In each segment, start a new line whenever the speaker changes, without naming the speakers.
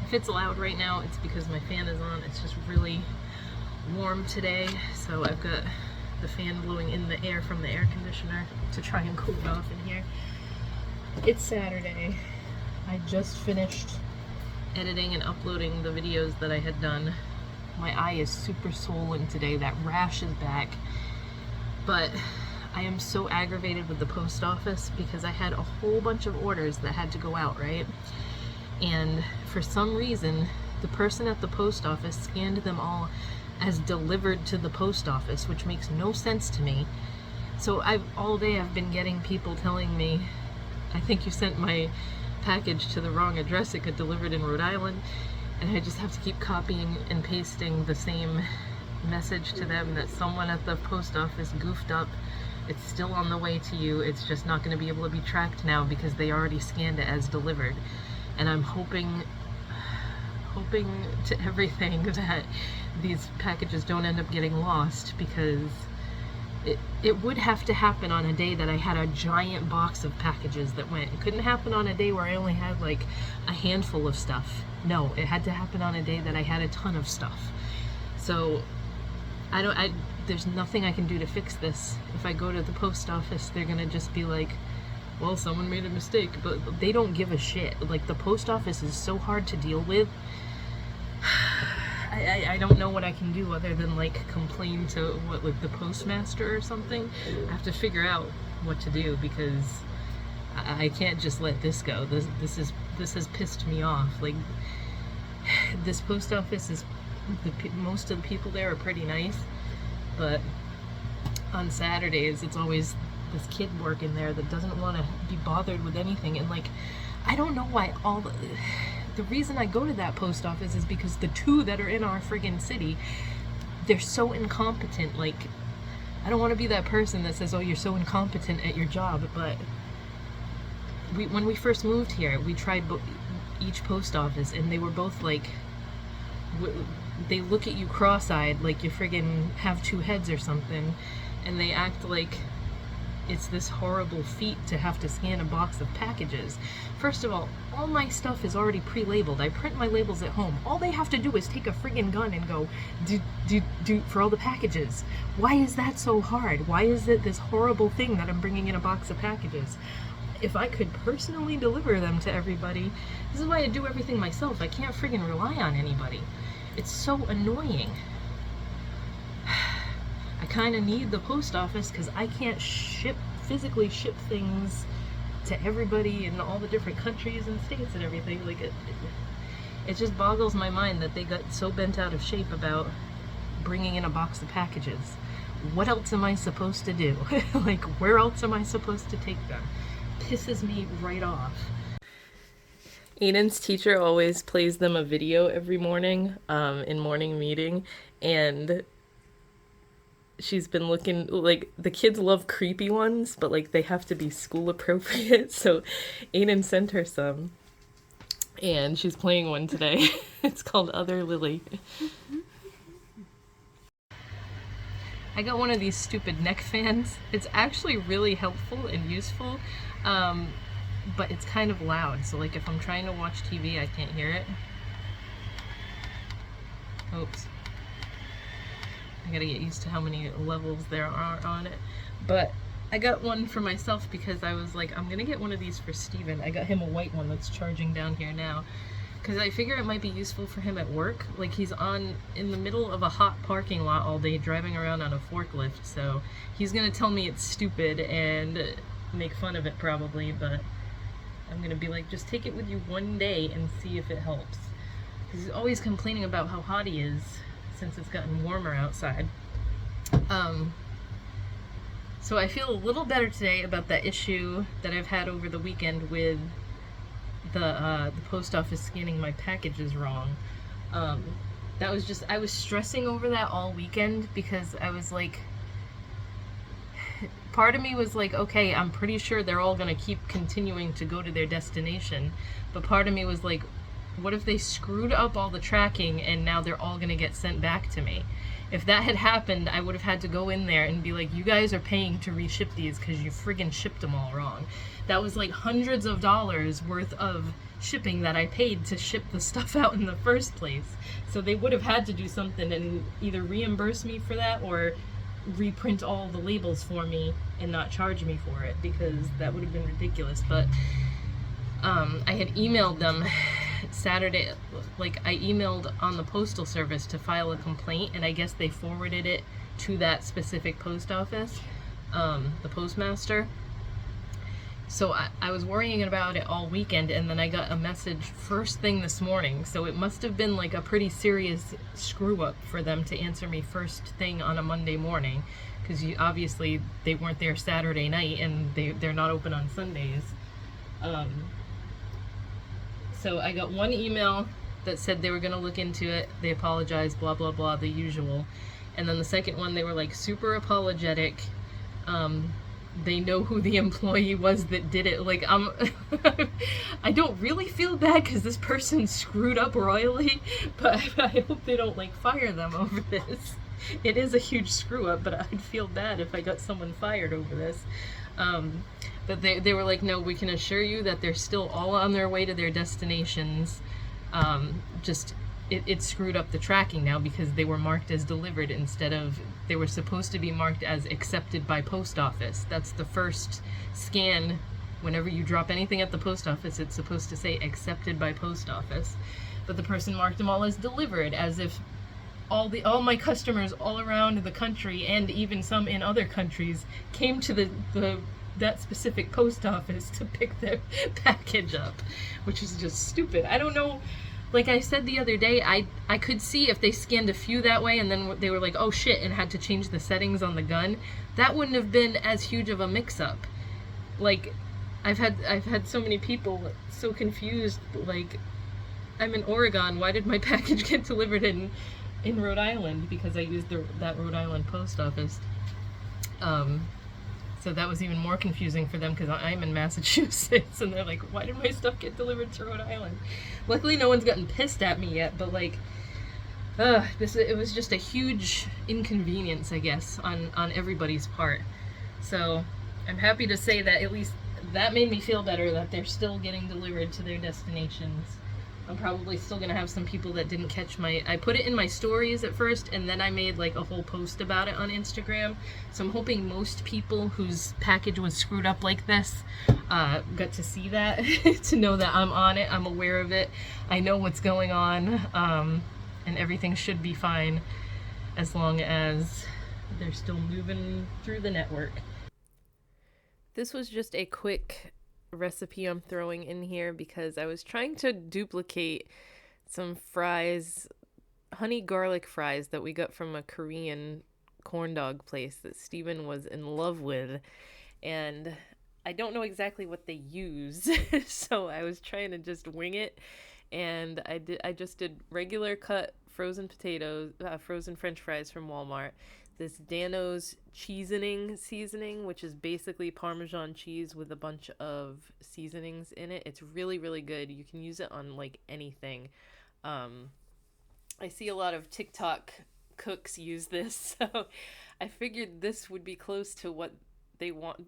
If it's loud right now, it's because my fan is on. It's just really warm today, so I've got the fan blowing in the air from the air conditioner to try and cool it off in here. It's Saturday. I just finished editing and uploading the videos that I had done. My eye is super swollen today. That rash is back. But I am so aggravated with the post office because I had a whole bunch of orders that had to go out, right? And for some reason, the person at the post office scanned them all as delivered to the post office, which makes no sense to me. So all day I've been getting people telling me, I think you sent my package to the wrong address, it got delivered in Rhode Island, and I just have to keep copying and pasting the same message to them that someone at the post office goofed up. It's still on the way to you, it's just not going to be able to be tracked now because they already scanned it as delivered. And I'm hoping to everything that these packages don't end up getting lost, because it would have to happen on a day that I had a giant box of packages that went. It couldn't happen on a day where I only had like a handful of stuff. No, it had to happen on a day that I had a ton of stuff. So there's nothing I can do to fix this. If I go to the post office, they're gonna just be like, well, someone made a mistake, but they don't give a shit. Like, the post office is so hard to deal with. I don't know what I can do other than like complain to like the postmaster or something. I have to figure out what to do because I can't just let this go. This has pissed me off. Like, this post office is, most of the people there are pretty nice, but on Saturdays it's always this kid working there that doesn't want to be bothered with anything. And like, I don't know why the reason I go to that post office is because the two that are in our friggin' city, they're so incompetent. Like, I don't want to be that person that says, oh, you're so incompetent at your job, but when we first moved here, we tried each post office, and they were both like, they look at you cross-eyed like you friggin' have two heads or something, and they act like it's this horrible feat to have to scan a box of packages. First of all my stuff is already pre-labeled. I print my labels at home. All they have to do is take a friggin' gun and go do for all the packages. Why is that so hard? Why is it this horrible thing that I'm bringing in a box of packages? If I could personally deliver them to everybody, this is why I do everything myself. I can't friggin' rely on anybody. It's so annoying. I kind of need the post office because I can't physically ship things to everybody in all the different countries and states and everything. Like, it just boggles my mind that they got so bent out of shape about bringing in a box of packages. What else am I supposed to do? Like, where else am I supposed to take them? Pisses me right off. Aiden's teacher always plays them a video every morning in morning meeting, and she's been looking, like, the kids love creepy ones, but like they have to be school appropriate, so Aiden sent her some, and she's playing one today. It's called Other Lily. I got one of these stupid neck fans. It's actually really helpful and useful, but it's kind of loud, so like if I'm trying to watch TV, I can't hear it. Oops. I gotta get used to how many levels there are on it. But I got one for myself because I was like, I'm gonna get one of these for Steven. I got him a white one that's charging down here now, because I figure it might be useful for him at work. Like, he's in the middle of a hot parking lot all day driving around on a forklift, so he's gonna tell me it's stupid and make fun of it probably, but I'm gonna be like, just take it with you one day and see if it helps. Because he's always complaining about how hot he is since it's gotten warmer outside. So I feel a little better today about that issue that I've had over the weekend with the post office scanning my packages wrong. That was just, I was stressing over that all weekend because I was like, part of me was like, okay, I'm pretty sure they're all gonna keep continuing to go to their destination, but part of me was like, what if they screwed up all the tracking and now they're all gonna get sent back to me? If that had happened, I would have had to go in there and be like, you guys are paying to reship these because you friggin' shipped them all wrong. That was like hundreds of dollars worth of shipping that I paid to ship the stuff out in the first place. So they would have had to do something and either reimburse me for that or reprint all the labels for me and not charge me for it, because that would have been ridiculous. But I had emailed them Saturday, like I emailed on the postal service to file a complaint, and I guess they forwarded it to that specific post office, the postmaster. So I was worrying about it all weekend, and then I got a message first thing this morning. So it must have been like a pretty serious screw up for them to answer me first thing on a Monday morning, because obviously they weren't there Saturday night, and they're not open on Sundays. So I got one email that said they were going to look into it. They apologized, blah, blah, blah, the usual. And then the second one, they were like super apologetic. They know who the employee was that did it. Like, I don't really feel bad because this person screwed up royally, but I hope they don't like fire them over this. It is a huge screw up, but I'd feel bad if I got someone fired over this. But they were like, no, we can assure you that they're still all on their way to their destinations. Just it screwed up the tracking now because they were marked as delivered instead of, they were supposed to be marked as accepted by post office. That's the first scan. Whenever you drop anything at the post office, it's supposed to say accepted by post office. But the person marked them all as delivered, as if all my customers all around the country, and even some in other countries, came to that specific post office to pick their package up, which is just stupid. I don't know. Like I said the other day, I could see if they scanned a few that way and then they were like, oh shit, and had to change the settings on the gun, that wouldn't have been as huge of a mix-up. Like, I've had so many people so confused, like, I'm in Oregon, why did my package get delivered in Rhode Island? Because I used that Rhode Island post office. So that was even more confusing for them because I'm in Massachusetts, and they're like, why did my stuff get delivered to Rhode Island? Luckily, no one's gotten pissed at me yet, but like, it was just a huge inconvenience, I guess, on everybody's part. So I'm happy to say that at least that made me feel better that they're still getting delivered to their destinations. I'm probably still gonna have some people that didn't catch I put it in my stories at first, and then I made like a whole post about it on Instagram. So I'm hoping most people whose package was screwed up like this got to see that, to know that I'm on it, I'm aware of it, I know what's going on, and everything should be fine as long as they're still moving through the network. This was just a quick recipe I'm throwing in here because I was trying to duplicate some fries, honey garlic fries that we got from a Korean corn dog place that Steven was in love with, and I don't know exactly what they use. So I was trying to just wing it, and I just did regular cut frozen potatoes, frozen french fries from Walmart, this Dano's seasoning, which is basically Parmesan cheese with a bunch of seasonings in it. It's really, really good. You can use it on like anything. I see a lot of TikTok cooks use this, so I figured this would be close to what they want.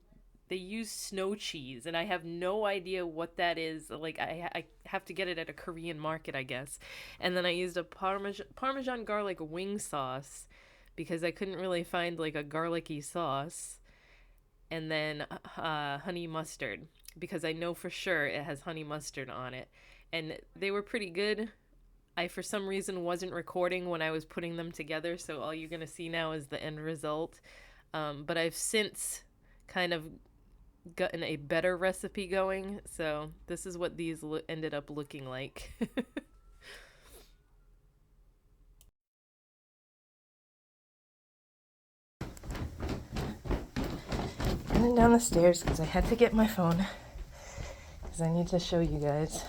They use snow cheese, and I have no idea what that is. Like, I have to get it at a Korean market, I guess. And then I used a Parmesan garlic wing sauce, because I couldn't really find like a garlicky sauce, and then honey mustard, because I know for sure it has honey mustard on it, and they were pretty good. I, for some reason, wasn't recording when I was putting them together, so all you're gonna see now is the end result. But I've since kind of gotten a better recipe going, so this is what these ended up looking like. Running down the stairs because I had to get my phone because I need to show you guys.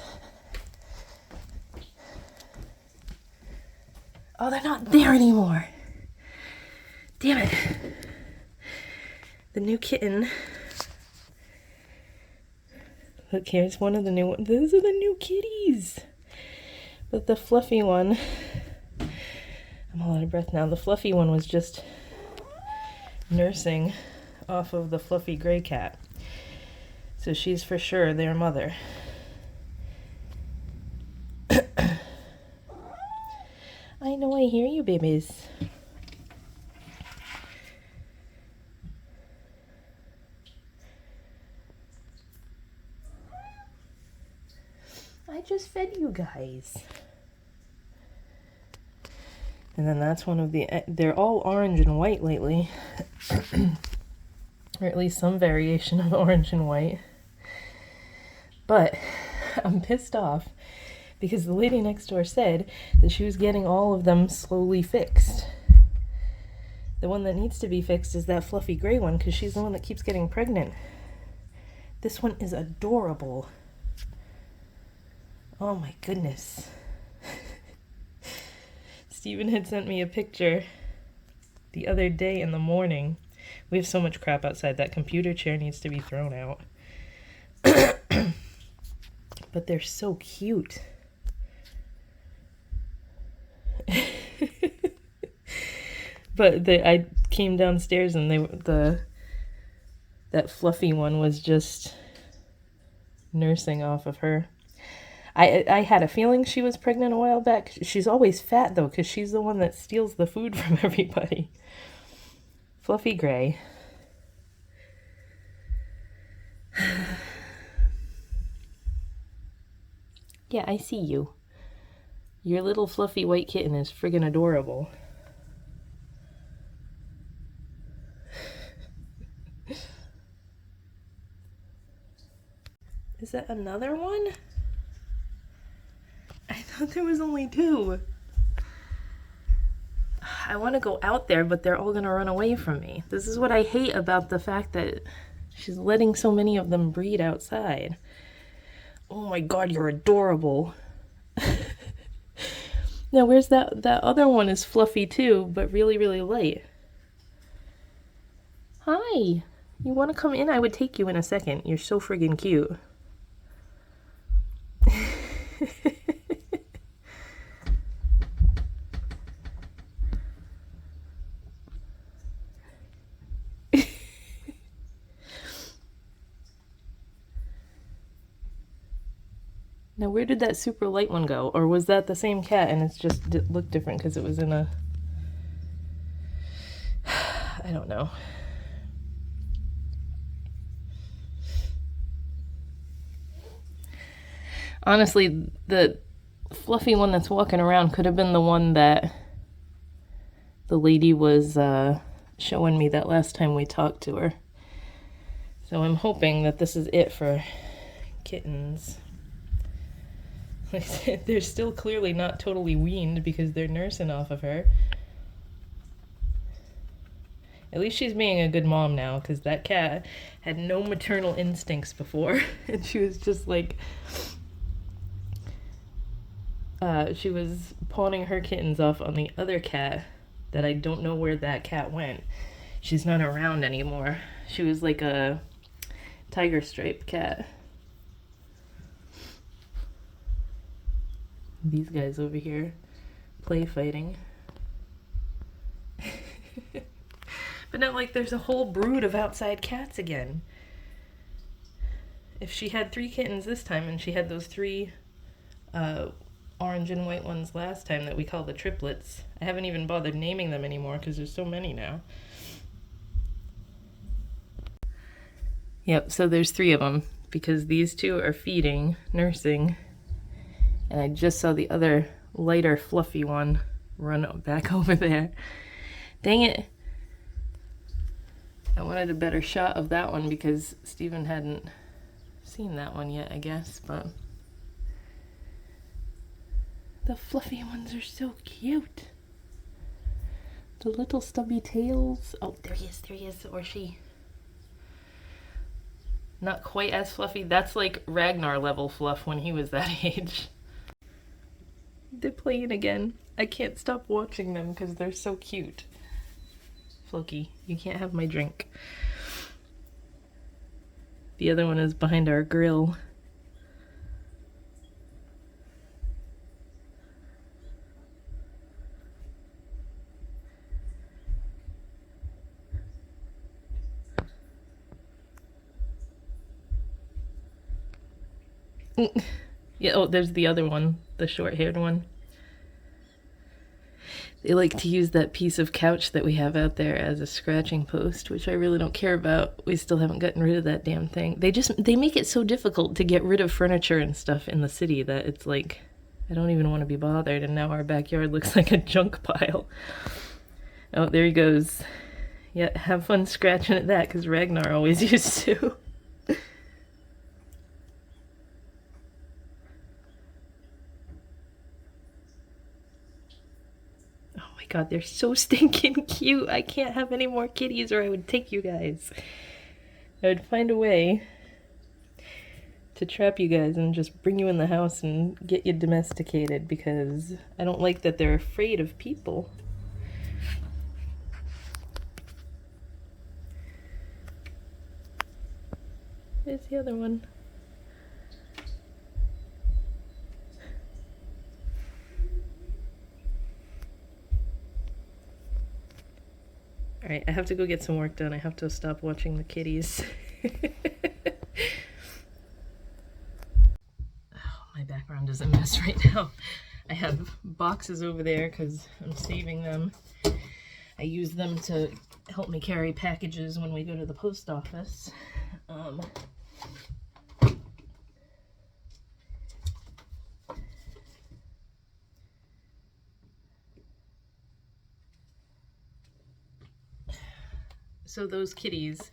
Oh, they're not there anymore. Damn it. The new kitten. Look, here's one of the new ones. Those are the new kitties. But the fluffy one, I'm all out of breath now. The fluffy one was just nursing off of the fluffy gray cat. So she's for sure their mother. know I hear you, babies. I just fed you guys. And then that's one of the, they're all orange and white lately. Or at least some variation of orange and white. But I'm pissed off because the lady next door said that she was getting all of them slowly fixed. The one that needs to be fixed is that fluffy gray one because she's the one that keeps getting pregnant. This one is adorable. Oh my goodness. Steven had sent me a picture the other day in the morning. We have so much crap outside. That computer chair needs to be thrown out. But they're so cute. But I came downstairs and that fluffy one was just nursing off of her. I had a feeling she was pregnant a while back. She's always fat though, because she's the one that steals the food from everybody. Fluffy gray. Yeah, I see you. Your little fluffy white kitten is friggin' adorable. Is that another one? I thought there was only two. I want to go out there, but they're all gonna run away from me. This is what I hate about the fact that she's letting so many of them breed outside. Oh my god, you're adorable. Now, where's that other one is fluffy too, but really, really light. Hi. You want to come in? I would take you in a second. You're so friggin' cute. Now, where did that super light one go? Or was that the same cat and it's just looked different because it was in a... I don't know. Honestly, the fluffy one that's walking around could have been the one that the lady was showing me that last time we talked to her. So I'm hoping that this is it for kittens. They're still clearly not totally weaned because they're nursing off of her. At least she's being a good mom now, because that cat had no maternal instincts before. And she was just like... she was pawning her kittens off on the other cat that I don't know where that cat went. She's not around anymore. She was like a tiger stripe cat. These guys over here play fighting. But now, like, there's a whole brood of outside cats again. If she had 3 kittens this time and she had those 3 orange and white ones last time that we call the triplets, I haven't even bothered naming them anymore because there's so many now. Yep, so there's 3 of them because these 2 are feeding, nursing, and I just saw the other lighter fluffy one run back over there. Dang it. I wanted a better shot of that one because Steven hadn't seen that one yet, I guess, but the fluffy ones are so cute. The little stubby tails. Oh, there he is, or she. Not quite as fluffy. That's like Ragnar level fluff when he was that age. They're playing again. I can't stop watching them because they're so cute. Floki, you can't have my drink. The other one is behind our grill. Yeah, oh, there's the other one, the short-haired one. They like to use that piece of couch that we have out there as a scratching post, which I really don't care about. We still haven't gotten rid of that damn thing. They make it so difficult to get rid of furniture and stuff in the city that it's like, I don't even want to be bothered, and now our backyard looks like a junk pile. Oh, there he goes. Yeah, have fun scratching at that, because Ragnar always used to. God, they're so stinking cute. I can't have any more kitties or I would take you guys. I would find a way to trap you guys and just bring you in the house and get you domesticated, because I don't like that they're afraid of people. There's the other one. Alright, I have to go get some work done. I have to stop watching the kitties. Oh, my background is a mess right now. I have boxes over there because I'm saving them. I use them to help me carry packages when we go to the post office. So those kitties,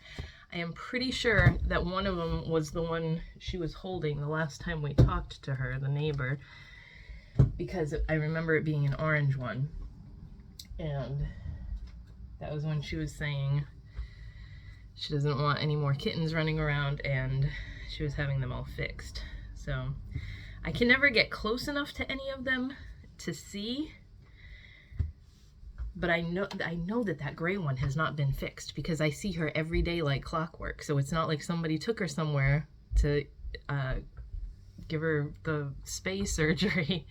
I am pretty sure that one of them was the one she was holding the last time we talked to her, the neighbor, because I remember it being an orange one. And that was when she was saying she doesn't want any more kittens running around, and she was having them all fixed. So I can never get close enough to any of them to see, but I know that gray one has not been fixed, because I see her every day like clockwork. So it's not like somebody took her somewhere to give her the spay surgery,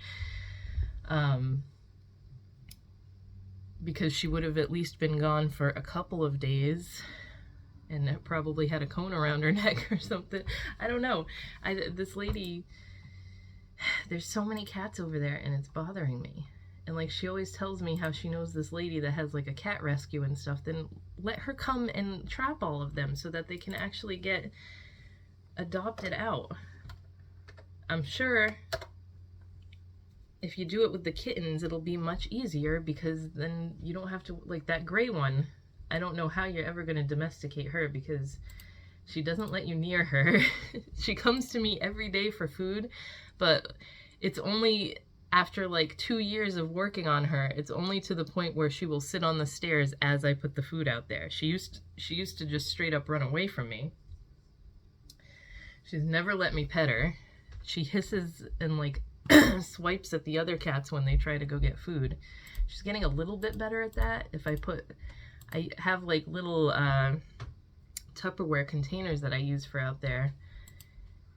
because she would have at least been gone for a couple of days and probably had a cone around her neck or something. I don't know. This lady, there's so many cats over there and it's bothering me. And like, she always tells me how she knows this lady that has like a cat rescue and stuff. Then let her come and trap all of them so that they can actually get adopted out. I'm sure if you do it with the kittens, it'll be much easier, because then you don't have to, like that gray one, I don't know how you're ever going to domesticate her, because she doesn't let you near her. She comes to me every day for food, but it's only after like 2 years of working on her, it's only to the point where she will sit on the stairs as I put the food out there. She used to just straight up run away from me. She's never let me pet her. She hisses and like swipes at the other cats when they try to go get food. She's getting a little bit better at that. I have like little Tupperware containers that I use for out there,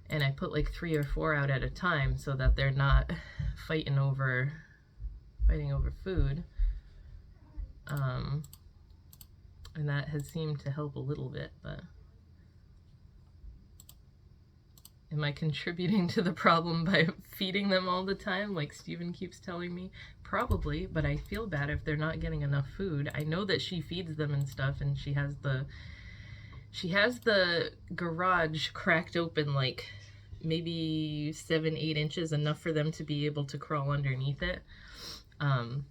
and I put like 3 or 4 out at a time so that they're not fighting over food. And that has seemed to help a little bit, but am I contributing to the problem by feeding them all the time, like Steven keeps telling me? Probably, but I feel bad if they're not getting enough food. I know that she feeds them and stuff, and she has the garage cracked open like maybe 7-8 inches, enough for them to be able to crawl underneath it and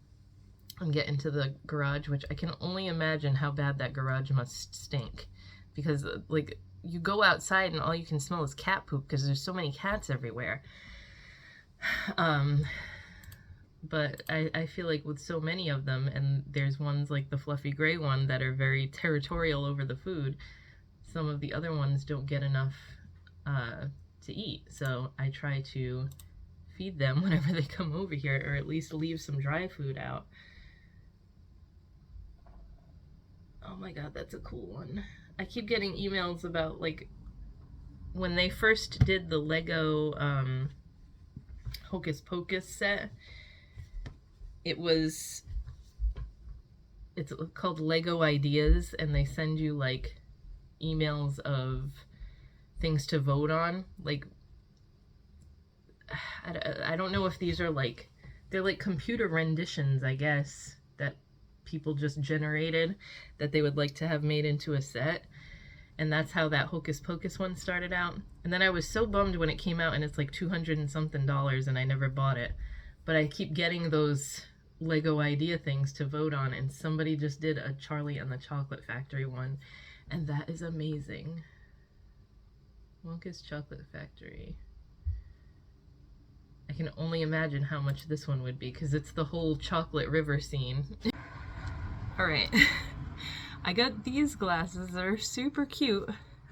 get into the garage, which I can only imagine how bad that garage must stink, because like you go outside and all you can smell is cat poop because there's so many cats everywhere. But I feel like with so many of them, and there's ones like the fluffy gray one that are very territorial over the food, some of the other ones don't get enough to eat. So I try to feed them whenever they come over here, or at least leave some dry food out. Oh my god, that's a cool one. I keep getting emails about like when they first did the Lego Hocus Pocus set. It's called Lego Ideas, and they send you like emails of things to vote on. Like, I don't know if these are like, they're like computer renditions, I guess, that people just generated that they would like to have made into a set. And that's how that Hocus Pocus one started out. And then I was so bummed when it came out and it's like $200 and something and I never bought it. But I keep getting those Lego idea things to vote on, and somebody just did a Charlie and the Chocolate Factory one, and that is amazing. Wonka's Chocolate Factory. I can only imagine how much this one would be, because it's the whole chocolate river scene. Alright, I got these glasses that are super cute.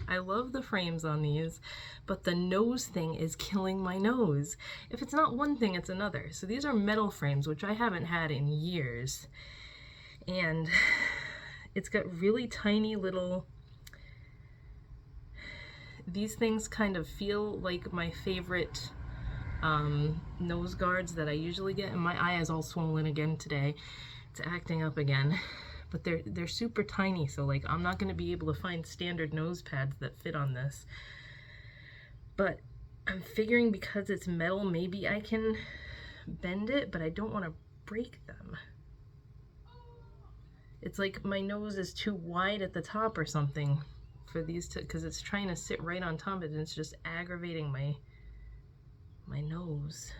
I love the frames on these, but the nose thing is killing my nose. If it's not one thing, it's another. So these are metal frames, which I haven't had in years. And it's got really tiny little... These things kind of feel like my favorite nose guards that I usually get. And my eye is all swollen again today. It's acting up again. But they're super tiny, so like I'm not going to be able to find standard nose pads that fit on this. But I'm figuring because it's metal, maybe I can bend it, but I don't want to break them. It's like my nose is too wide at the top or something for these to, because it's trying to sit right on top of it, and it's just aggravating my nose.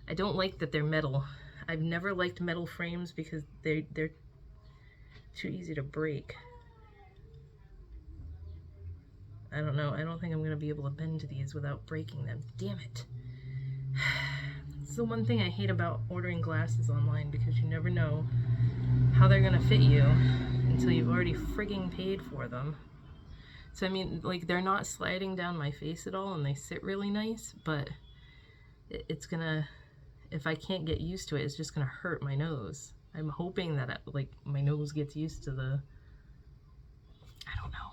I don't like that they're metal. I've never liked metal frames because they're too easy to break. I don't know. I don't think I'm going to be able to bend these without breaking them. Damn it. It's the one thing I hate about ordering glasses online, because you never know how they're going to fit you until you've already frigging paid for them. So I mean, like, they're not sliding down my face at all and they sit really nice, but it's gonna... If I can't get used to it, it's just gonna hurt my nose. I'm hoping that like my nose gets used to the... I don't know.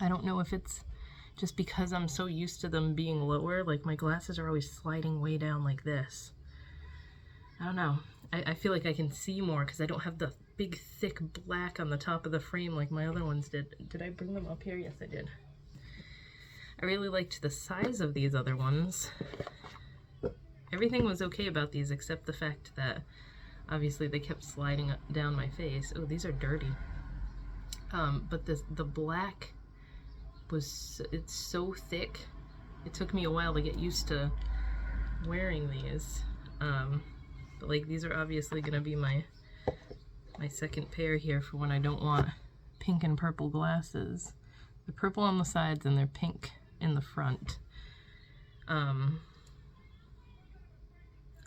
I don't know if it's just because I'm so used to them being lower. Like my glasses are always sliding way down like this. I don't know. I feel like I can see more because I don't have the big thick black on the top of the frame like my other ones did. Did I bring them up here? Yes, I did. I really liked the size of these other ones. Everything was okay about these except the fact that obviously they kept sliding down my face. Oh, these are dirty. But the black was, it's so thick. It took me a while to get used to wearing these. But like these are obviously gonna be my second pair here for when I don't want pink and purple glasses. They're purple on the sides and they're pink in the front.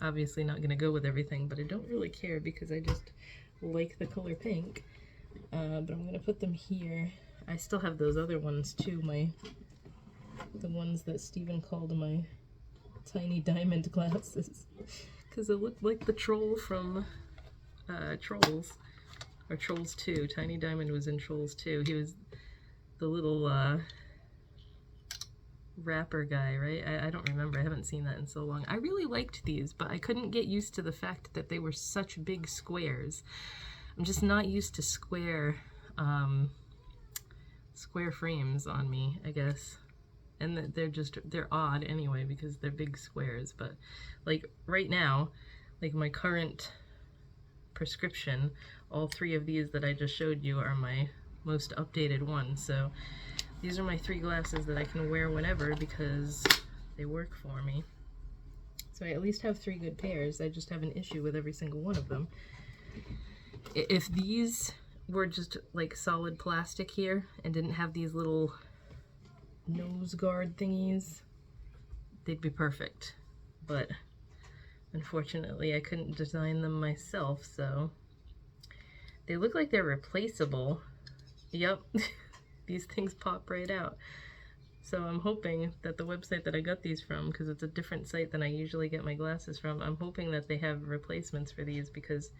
Obviously not going to go with everything, but I don't really care because I just like the color pink. But I'm going to put them here. I still have those other ones too, the ones that Steven called my tiny diamond glasses, because it looked like the troll from Trolls, or Trolls 2. Tiny Diamond was in Trolls 2. He was the little rapper guy, right? I don't remember. I haven't seen that in so long. I really liked these, but I couldn't get used to the fact that they were such big squares. I'm just not used to square frames on me, I guess. And they're odd anyway because they're big squares. But like right now, like my current prescription, all three of these that I just showed you are my most updated ones. So these are my 3 glasses that I can wear whenever because they work for me. So I at least have 3 good pairs. I just have an issue with every single one of them. If these were just like solid plastic here and didn't have these little nose guard thingies, they'd be perfect. But unfortunately I couldn't design them myself, so they look like they're replaceable. Yep. These things pop right out. So I'm hoping that the website that I got these from, because it's a different site than I usually get my glasses from, I'm hoping that they have replacements for these because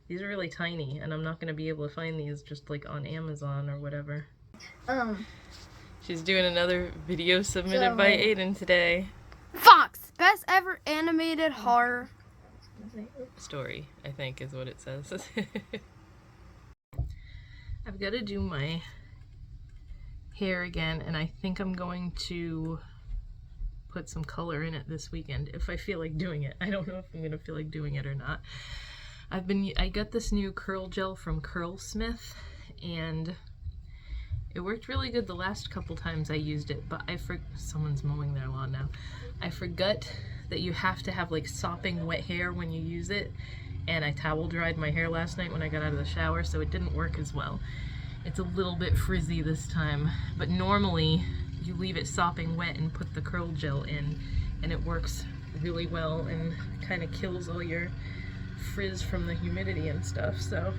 these are really tiny and I'm not going to be able to find these just like on Amazon or whatever. She's doing another video submitted by Aiden today.
Fox, best ever animated horror
story, I think is what it says. I've got to do my hair again, and I think I'm going to put some color in it this weekend if I feel like doing it. I don't know if I'm gonna feel like doing it or not. I got this new curl gel from Curlsmith, and it worked really good the last couple times I used it, but someone's mowing their lawn now. I forgot that you have to have like sopping wet hair when you use it, and I towel dried my hair last night when I got out of the shower, so it didn't work as well. It's a little bit frizzy this time, but normally you leave it sopping wet and put the curl gel in, and it works really well and kind of kills all your frizz from the humidity and stuff. So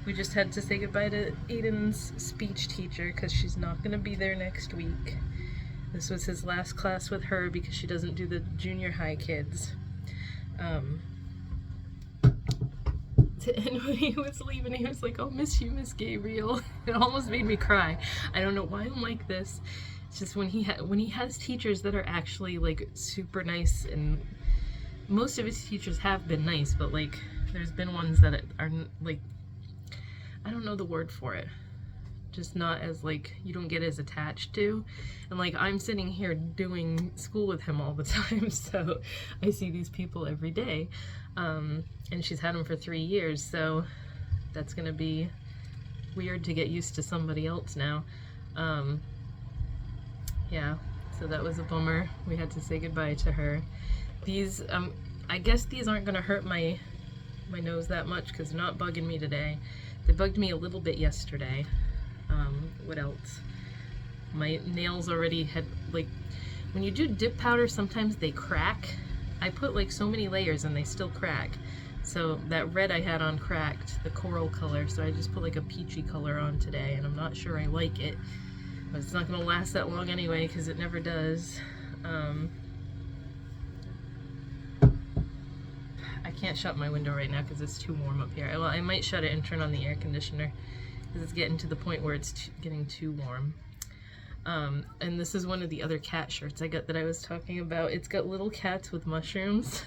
we just had to say goodbye to Aiden's speech teacher because she's not going to be there next week. This was his last class with her because she doesn't do the junior high kids. And when he was leaving, he was like, "I'll miss you, Miss Gabriel." It almost made me cry. I don't know why I'm like this. It's just when he has teachers that are actually like super nice, and most of his teachers have been nice, but like there's been ones that are like, I don't know the word for it, just not as like, you don't get as attached to. And like, I'm sitting here doing school with him all the time, so I see these people every day. And she's had him for 3 years, so that's gonna be weird to get used to somebody else now. Yeah, so that was a bummer. We had to say goodbye to her. These, I guess these aren't gonna hurt my nose that much because they're not bugging me today. They bugged me a little bit yesterday. What else? My nails already had, like, when you do dip powder, sometimes they crack. I put like so many layers and they still crack. So that red I had on cracked, the coral color, so I just put like a peachy color on today, and I'm not sure I like it. But it's not gonna last that long anyway because it never does. I can't shut my window right now because it's too warm up here. Well, I might shut it and turn on the air conditioner because it's getting to the point where it's getting too warm. And this is one of the other cat shirts I got that I was talking about. It's got little cats with mushrooms.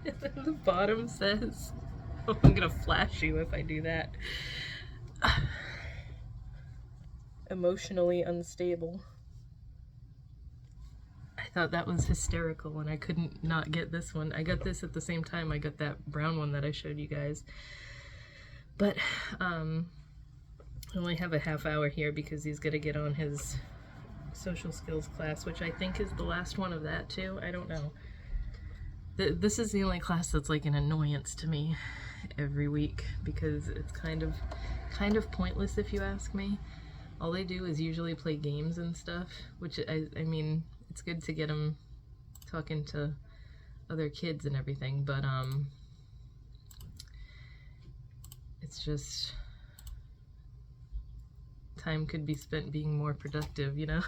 And then the bottom says, oh, I'm gonna flash you if I do that. Emotionally unstable. I thought that was hysterical, and I couldn't not get this one. I got this at the same time I got that brown one that I showed you guys. But I only have a half hour here because he's gonna get on his social skills class, which I think is the last one of that too. I don't know. This is the only class that's like an annoyance to me every week because it's kind of pointless if you ask me. All they do is usually play games and stuff, which I mean, it's good to get them talking to other kids and everything, but it's just, time could be spent being more productive, you know?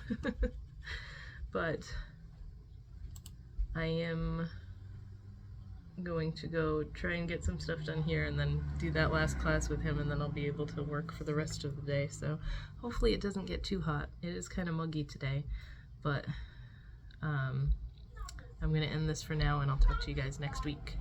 But I am going to go try and get some stuff done here and then do that last class with him, and then I'll be able to work for the rest of the day. So hopefully it doesn't get too hot. It is kind of muggy today, but I'm gonna end this for now, and I'll talk to you guys next week.